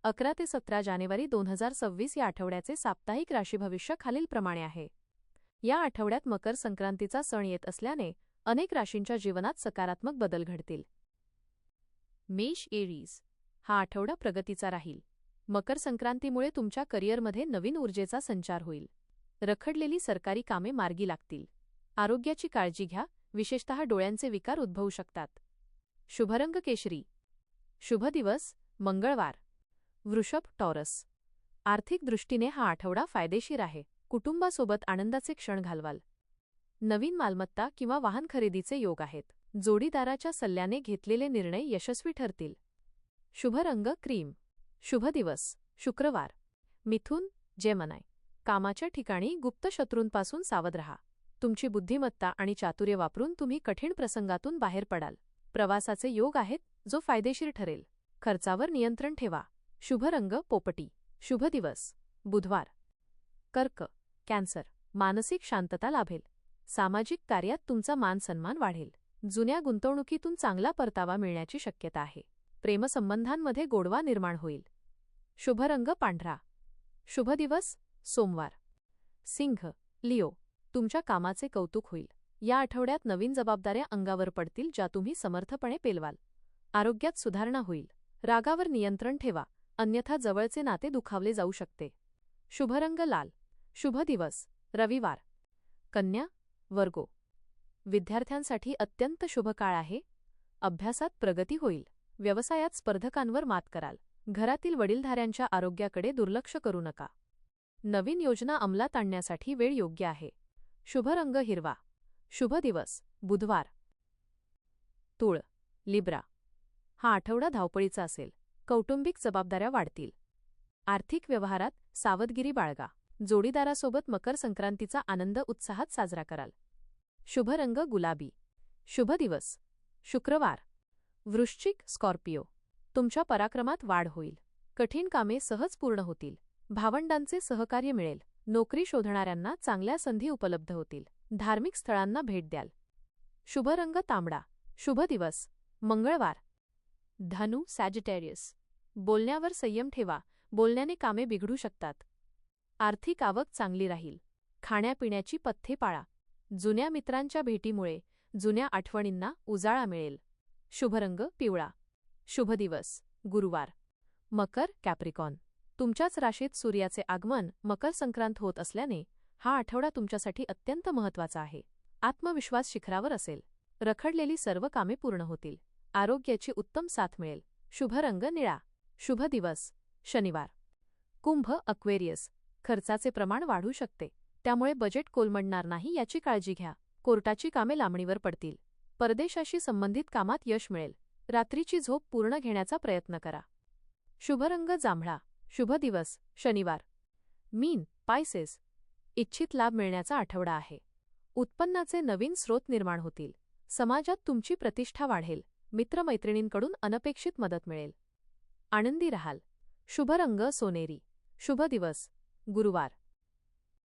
11 ते 17 जानेवारी 2026 या आठवड्याचे साप्ताहिक राशी भविष्य खालीलप्रमाणे आहे. या आठवड्यात मकर संक्रांतीचा सण येत असल्याने अनेक राशींच्या जीवनात सकारात्मक बदल घडतील. मेष एरीज, हा आठवडा प्रगतीचा राहील. मकर संक्रांतीमुळे तुमच्या करिअरमध्ये नवीन ऊर्जेचा संचार होईल. रखडलेली सरकारी कामे मार्गी लागतील. आरोग्याची काळजी घ्या, विशेषतः डोळ्यांचे विकार उद्भवू शकतात. शुभरंग केशरी. शुभ दिवस मंगळवार. वृषभ टॉरस, आर्थिक दृष्टीने हा आठवडा फायदेशीर आहे. कुटुंबासोबत आनंदाचे क्षण घालवाल. नवीन मालमत्ता किंवा वाहन खरेदीचे योग आहेत. जोडीदाराच्या सल्ल्याने घेतलेले निर्णय यशस्वी ठरतील. शुभ रंग क्रीम. शुभ दिवस शुक्रवार. मिथुन जेमनाय, कामाच्या ठिकाणी गुप्त शत्रूंपासून सावध रहा. तुमची बुद्धिमत्ता आणि चातुर्य वापरून तुम्ही कठीण प्रसंगातून बाहेर पडाल. प्रवासाचे योग आहेत, जो फायदेशीर ठरेल. खर्चावर नियंत्रण ठेवा. शुभ रंग पोपटी. शुभ दिवस बुधवार. कर्क कॅन्सर, मानसिक शांतता लाभेल. सामाजिक कार्यात तुमचा मान सन्मान वाढेल. जुन्या गुंतवणुकीतून चांगला परतावा मिळण्याची शक्यता आहे. प्रेमसंबंधांमध्ये गोडवा निर्माण होईल. शुभ रंग पांढरा. शुभ दिवस सोमवार. सिंह लिओ, तुमच्या कामाचे कौतुक होईल. या आठवड्यात नवीन जबाबदाऱ्या अंगावर पडतील, ज्या तुम्ही समर्थपणे पेलवाल. आरोग्यात सुधारणा होईल. रागावर नियंत्रण ठेवा, अन्यथा जवळचे नाते दुखावले जाऊ शकते. शुभ रंग लाल. शुभ दिवस रविवार. कन्या वर्गो, विद्यार्थ्यांसाठी अत्यंत शुभ काळ आहे. अभ्यासात प्रगती होईल. व्यवसायात स्पर्धकांवर मात कराल. घरातील वडीलधाऱ्यांच्या आरोग्याकडे दुर्लक्ष करू नका. नवीन योजना अंमलात आणण्यासाठी वेळ योग्य आहे. शुभ रंग हिरवा. शुभ दिवस बुधवार. तूळ लिब्रा, हा आठवडा धावपळीचा असेल. कौटुंबिक जबाबदाऱ्या वाढतील. आर्थिक व्यवहारात सावधगिरी बाळगा. जोडीदारासोबत मकर संक्रांतीचा आनंद उत्साहात साजरा कराल. शुभ रंग गुलाबी. शुभ दिवस शुक्रवार. वृश्चिक स्कॉर्पिओ, तुमच्या पराक्रमात वाढ होईल. कठीण कामे सहज पूर्ण होतील. भावंडांचे सहकार्य मिळेल. नोकरी शोधणाऱ्यांना चांगल्या संधी उपलब्ध होतील. धार्मिक स्थळांना भेट द्याल. शुभ रंग तांबडा. शुभ दिवस मंगळवार. धनु सॅजिटेरियस, बोलण्यावर संयम ठेवा. बोलण्याने कामे बिघडू शकतात. आर्थिक आवक चांगली राहील. खाण्यापिण्याची पथ्ये पाळा. जुन्या मित्रांच्या भेटीमुळे जुन्या आठवणींना उजाळा मिळेल. शुभ रंग पिवळा. शुभ दिवस गुरुवार. मकर कॅप्रिकॉन, तुमच्याच राशीत सूर्याचे आगमन मकर संक्रांत होत असल्याने हा आठवडा तुमच्यासाठी अत्यंत महत्त्वाचा आहे. आत्मविश्वास शिखरावर असेल. रखडलेली सर्व कामे पूर्ण होतील. आरोग्याची उत्तम साथ मिळेल. शुभ रंग निळा. शुभ दिवस शनिवार. कुंभ अक्वेरियस, खर्चाचे प्रमाण वाढू शकते, त्यामुळे बजेट कोलमडणार नाही याची काळजी घ्या. कोर्टाची कामे लांबणीवर पडतील. परदेशाशी संबंधित कामात यश मिळेल. रात्रीची झोप पूर्ण घेण्याचा प्रयत्न करा. शुभ रंग जांभळा. शुभ दिवस शनिवार. मीन पायसेस, इच्छित लाभ मिळण्याचा आठवडा आहे. उत्पन्नाचे नवीन स्रोत निर्माण होतील. समाजात तुमची प्रतिष्ठा वाढेल. मित्रमैत्रिणींकडून अनपेक्षित मदत मिळेल. आनंदी राहाल. शुभ रंग सोनेरी. शुभ दिवस गुरुवार.